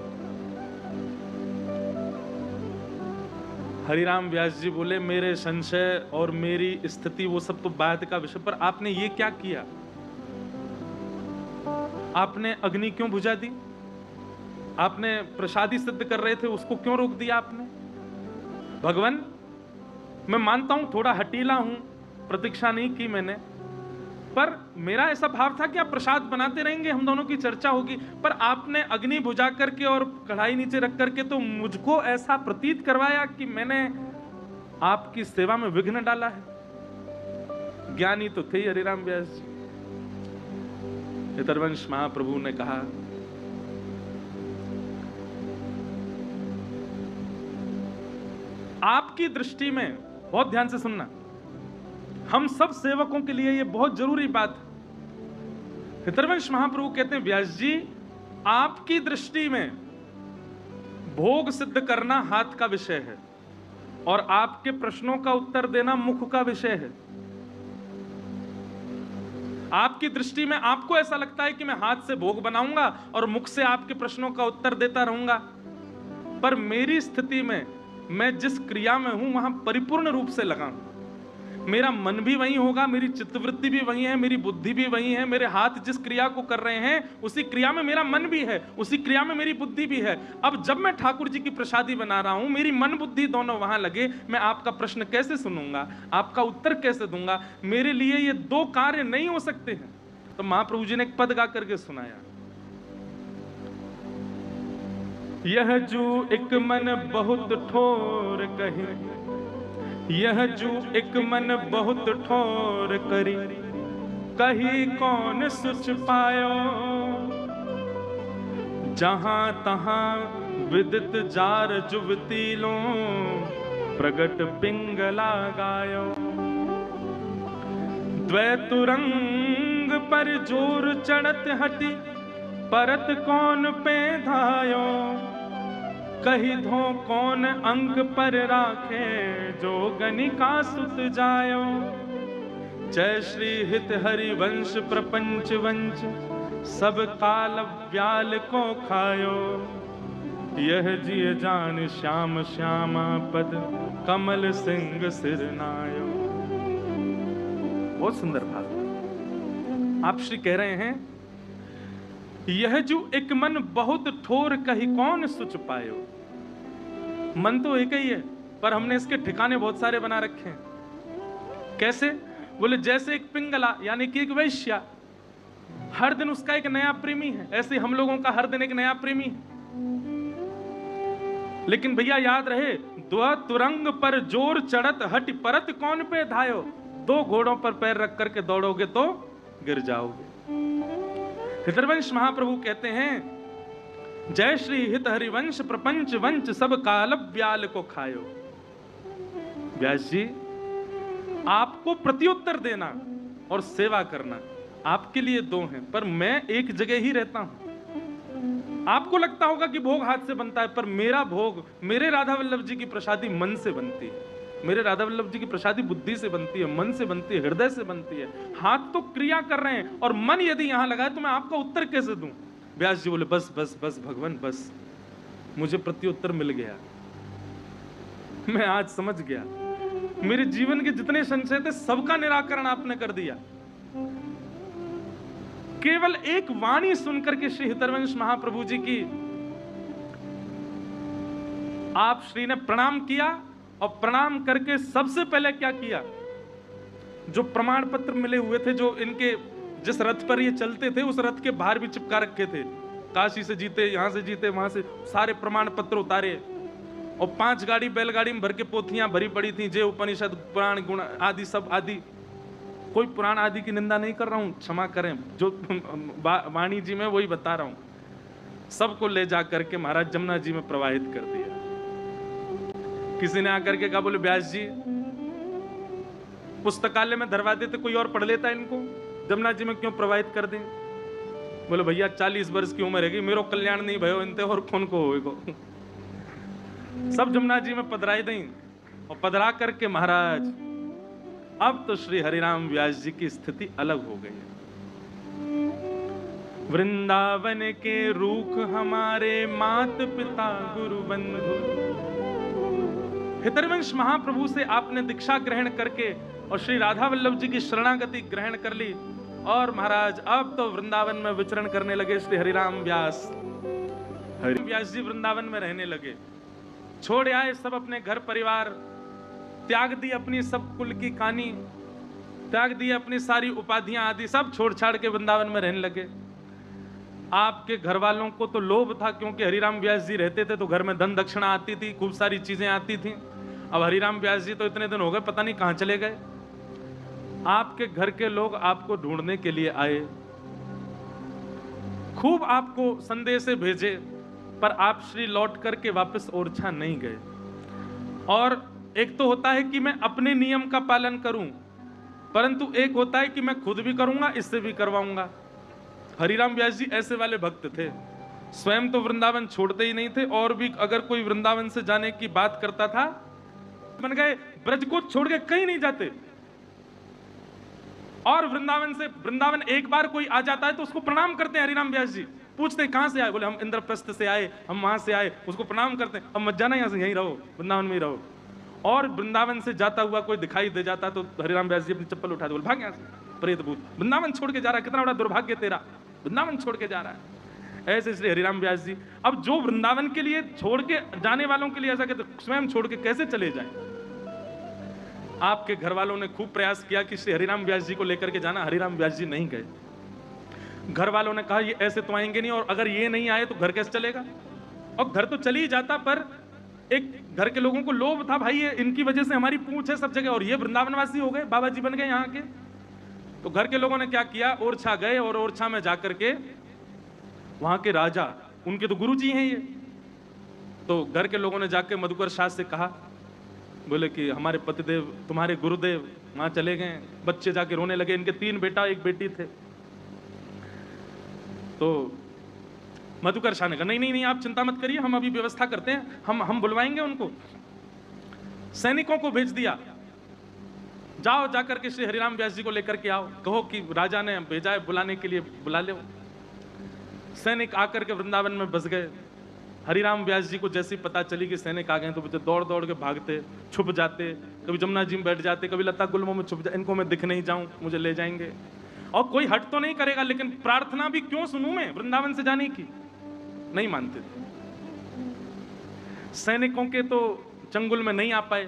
हरिराम व्यास जी बोले मेरे संशय और मेरी स्थिति वो सब तो बात का विषय, पर आपने ये क्या किया? आपने अग्नि क्यों बुझा दी? आपने प्रसादी सिद्ध कर रहे थे, उसको क्यों रोक दिया आपने? भगवान मैं मानता हूं थोड़ा हटीला हूं, प्रतीक्षा नहीं की मैंने, पर मेरा ऐसा भाव था कि आप प्रसाद बनाते रहेंगे, हम दोनों की चर्चा होगी, पर आपने अग्नि बुझा करके और कढ़ाई नीचे रख करके तो मुझको ऐसा प्रतीत करवाया कि मैंने आपकी सेवा में विघ्न डाला है। ज्ञानी तो थे हरिराम व्यास जी। हितरवंश महाप्रभु ने कहा आपकी दृष्टि में, बहुत ध्यान से सुनना, हम सब सेवकों के लिए ये बहुत जरूरी बात है। हितरवंश महाप्रभु कहते हैं, व्यास जी आपकी दृष्टि में भोग सिद्ध करना हाथ का विषय है और आपके प्रश्नों का उत्तर देना मुख का विषय है। आपकी दृष्टि में आपको ऐसा लगता है कि मैं हाथ से भोग बनाऊंगा और मुख से आपके प्रश्नों का उत्तर देता रहूंगा, पर मेरी स्थिति में मैं जिस क्रिया में हूं वहां परिपूर्ण रूप से लगा हूं। मेरा मन भी वही होगा, मेरी चित्तवृत्ति भी वही है, मेरी बुद्धि भी वही है, मेरे हाथ जिस क्रिया को कर रहे हैं उसी क्रिया में मेरा मन भी है, उसी क्रिया में मेरी बुद्धि भी है। अब जब मैं ठाकुर जी की प्रसादी बना रहा हूं, मेरी मन बुद्धि दोनों वहां लगे, मैं आपका प्रश्न कैसे सुनूंगा, आपका उत्तर कैसे दूंगा? मेरे लिए ये दो कार्य नहीं हो सकते हैं। तो महाप्रभु जी ने एक पद गा करके सुनाया, यह जो एक मन बहुत ठोर कही, यह जो एक मन बहुत ठोर करी, कही कौन सुच पायो, जहां तहां विदित जार जुवतीलो, प्रगट पिंगला गायो। द्वैतुरंग पर जोर चढ़त हटी, परत कौन पे धायो, कही धो कौन अंग पर राखे, जो गनिका सुत जायो। जय श्री हित हरि वंश प्रपंच वंश, सब काल व्याल को खायो, यह जिय जान श्याम श्यामा पद, कमल सिंह सिर नायो। बहुत सुंदर भाव। आप श्री कह रहे हैं, यह जो एक मन बहुत ठोर कही कौन सुच पायो। मन तो एक ही है, पर हमने इसके ठिकाने बहुत सारे बना रखे हैं। कैसे? बोले जैसे एक पिंगला यानी कि एक वैश्या, हर दिन उसका एक नया प्रेमी है, ऐसे हम लोगों का हर दिन एक नया प्रेमी है। लेकिन भैया याद रहे, दो तुरंग पर जोर चढ़त हट, परत कौन पे धायो। दो घोड़ों पर पैर रख करके दौड़ोगे तो गिर जाओगे। हितरवंश महाप्रभु कहते हैं, जय श्री हित हरिवंश प्रपंच वंश, सब काल व्याल को खायो। व्यास जी आपको प्रत्युत्तर देना और सेवा करना आपके लिए दो हैं, पर मैं एक जगह ही रहता हूं। आपको लगता होगा कि भोग हाथ से बनता है, पर मेरा भोग, मेरे राधा वल्लभ जी की प्रसादी मन से बनती है। मेरे राधा वल्लभ जी की प्रसादी बुद्धि से बनती है, मन से बनती है, हृदय से बनती है। हाथ तो क्रिया कर रहे हैं और मन यदि यहां लगा है तो मैं आपका उत्तर कैसे दूं? व्यास जी बोले, बस बस बस भगवान बस, मुझे प्रत्युत्तर मिल गया। मैं आज समझ गया, मेरे जीवन के जितने संशय थे सबका निराकरण आपने कर दिया। केवल एक वाणी सुनकर के श्री हितरवंश महाप्रभु जी की आप श्री ने प्रणाम किया, और प्रणाम करके सबसे पहले क्या किया, जो प्रमाण पत्र मिले हुए थे, जो इनके जिस रथ पर ये चलते थे उस रथ के बाहर भी चिपका रखे थे, काशी से जीते, यहां से जीते, वहां से, सारे प्रमाण पत्र उतारे। और 5 गाड़ी बैलगाड़ी में भर के पोथियां भरी पड़ी थी, जय उपनिषद पुराण गुण आदि सब आदि। कोई पुराण आदि की निंदा नहीं कर रहा हूं, क्षमा करें, जो वाणी जी में वही बता रहा हूं। सबको ले जा करके महाराज जमुना जी में प्रवाहित कर दिया। किसी ने आकर के कहा, बोले व्यास जी पुस्तकालय में धरवा देते, कोई और पढ़ लेता इनको, जमुना जी में क्यों प्रवाहित कर दें? बोले भैया 40 वर्ष की उम्र है, मेरो कल्याण नहीं भयो इनते और कौन को होएगो। सब जमुना जी में पधराई दें, और पधरा करके महाराज अब तो श्री हरिराम व्यास जी की स्थिति अलग हो गई। वृंदावन के रूख हमारे मात पिता गुरु बंधु। हितरवंश महाप्रभु से आपने दीक्षा ग्रहण करके और श्री राधा वल्लभ जी की शरणागति ग्रहण कर ली, और महाराज अब तो वृंदावन में विचरण करने लगे श्री हरिराम व्यास। हरि व्यास जी वृंदावन में रहने लगे, छोड़ आए सब अपने घर परिवार, त्याग दी अपनी सब कुल की कहानी, त्याग दी अपनी सारी उपाधियां आदि सब छोड़ छाड़ के वृंदावन में रहने लगे। आपके घर वालों को तो लोभ था, क्योंकि हरिराम व्यास जी रहते थे तो घर में धन दक्षिणा आती थी, खूब सारी चीजें आती थी। अब हरिराम व्यास जी तो इतने दिन हो गए पता नहीं कहां चले गए। आपके घर के लोग आपको ढूंढने के लिए आए, खूब आपको संदेश भेजे, पर आप श्री लौट करके वापस ओरछा नहीं गए। और एक तो होता है कि मैं अपने नियम का पालन करूं, परंतु एक होता है कि मैं खुद भी करूंगा, इससे भी करवाऊंगा। हरिराम व्यास जी ऐसे वाले भक्त थे, स्वयं तो वृंदावन छोड़ते ही नहीं थे, और भी अगर कोई वृंदावन से जाने की बात करता था, बन गए ब्रज को छोड़ के कहीं नहीं जाते। और वृंदावन एक बार कोई आ जाता है तो उसको प्रणाम करते हैं हरिराम व्यास जी। पूछते हैं कहां से आए, बोले हम इंद्रप्रस्थ से आए, हम वहां से आए। उसको प्रणाम करते हैं, अब मत जाना यहां से, यहीं रहो, वृंदावन में ही रहो। और वृंदावन से जाता हुआ कोई दिखाई दे जाता तो हरिराम व्यास जी अपनी चप्पल उठा दे, बोले भाग यहां से प्रेत भूत, वृंदावन छोड़ के जा रहा है, कितना बड़ा दुर्भाग्य तेरा, वृंदावन छोड़ के जा रहा है। ऐसे श्री हरिराम व्यास जी, अब जो वृंदावन के लिए छोड़ के जाने वालों के लिए ऐसा कहते, स्वयं छोड़ के कैसे चले जाए। आपके घर वालों ने खूब प्रयास किया कि श्री हरिराम व्यास जी को लेकर के जाना, हरिराम व्यास जी नहीं गए। घर वालों ने कहा ये ऐसे तो आएंगे नहीं, और अगर ये नहीं आए तो घर कैसे चलेगा। और घर तो चल ही जाता, पर एक घर के लोगों को लोभ था, भाई ये इनकी वजह से हमारी पूंछ है सब जगह, और ये वृंदावनवासी हो गए, बाबा जी बन गए यहाँ के। तो घर के लोगों ने क्या किया, ओरछा गए, और ओरछा में जाकर के वहां के राजा, उनके तो गुरु जी हैं ये, तो घर के लोगों ने जाकर मधुकर शाह से कहा, बोले कि हमारे पतिदेव तुम्हारे गुरुदेव वहां चले गए। बच्चे जाके रोने लगे, इनके 3 बेटा 1 बेटी थे। तो मधुकर शाह ने कहा नहीं नहीं नहीं, आप चिंता मत करिए, हम अभी व्यवस्था करते हैं, हम बुलवाएंगे उनको। सैनिकों को भेज दिया, जाओ जाकर के श्री हरिराम व्यास जी को लेकर के आओ, कहो कि राजा ने भेजा है बुलाने के लिए, बुला ले। सैनिक आकर के वृंदावन में बस गए। हरिराम व्यास जी को जैसी पता चली कि सैनिक आ गए तो बच्चे दौड़ दौड़ के भागते, छुप जाते, कभी जमुना जी में बैठ जाते, कभी लता गुल्मों में छुप जाते, इनको मैं दिख नहीं जाऊं, मुझे ले जाएंगे। और कोई हट तो नहीं करेगा, लेकिन प्रार्थना भी क्यों सुनूं मैं वृंदावन से जाने की, नहीं मानते थे। सैनिकों के तो चंगुल में नहीं आ पाए।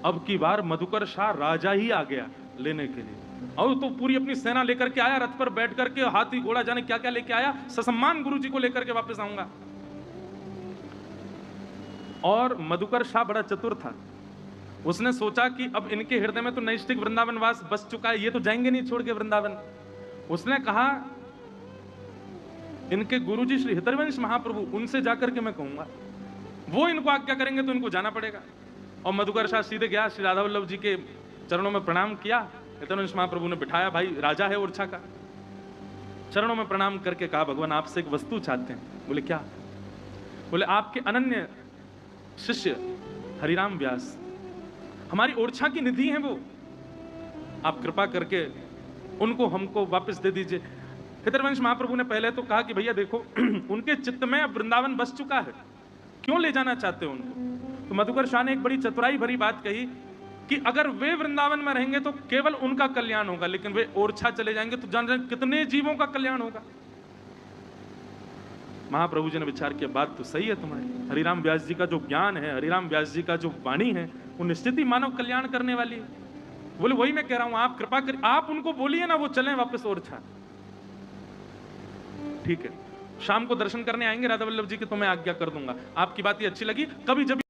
अब की बार मधुकर शाह राजा ही आ गया लेने के लिए, और तो पूरी अपनी सेना लेकर के आया, रथ पर बैठ करके, हाथी घोड़ा जाने क्या क्या लेके आया, ससम्मान गुरु जी को लेकर के वापस आऊंगा। और मधुकर शाह बड़ा चतुर था, उसने सोचा कि अब इनके हृदय में तो नैष्ठिक वृंदावन वास बस चुका है, ये तो जाएंगे नहीं छोड़ के वृंदावन। उसने कहा इनके गुरुजी श्री हितरवंश महाप्रभु, उनसे जाकर के मैं कहूंगा, वो इनको आज्ञा करेंगे तो इनको जाना पड़ेगा। और मधुकर शाह सीधे गया, श्री राधा वल्लभ जी के चरणों में प्रणाम किया। हितरवंश महाप्रभु ने बिठाया, भाई राजा है ओरछा का, चरणों में प्रणाम करके कहा भगवान आपसे एक वस्तु चाहते हैं। बोले क्या। बोले आपके अनन्य शिष्य हरिराम व्यास हमारी ओरछा की निधि हैं, वो आप कृपा करके उनको हमको वापस दे दीजिए। हितरवंश महाप्रभु ने पहले तो कहा कि भैया देखो उनके चित्त में अब वृंदावन बस चुका है, क्यों ले जाना चाहते हो उनको। तो मधुकर शाह ने एक बड़ी चतुराई भरी बात कही कि अगर वे वृंदावन में रहेंगे तो केवल उनका कल्याण होगा, लेकिन वे ओरछा चले जाएंगे तो जान कितने जीवों का कल्याण होगा। महाप्रभु जी ने विचार किया, बात तो सही है तुम्हारी, हरिराम व्यास जी का जो ज्ञान है, हरिराम व्यास जी का जो वाणी है, वो निश्चित ही मानव कल्याण करने वाली है। बोले वही मैं कह रहा हूं, आप कृपा कर आप उनको बोलिए ना, वो चलें वापस ओरछा। ठीक है, शाम को दर्शन करने आएंगे राधा वल्लभ जी के, तो मैं आज्ञा कर दूंगा। आपकी बात ये अच्छी लगी, कभी जब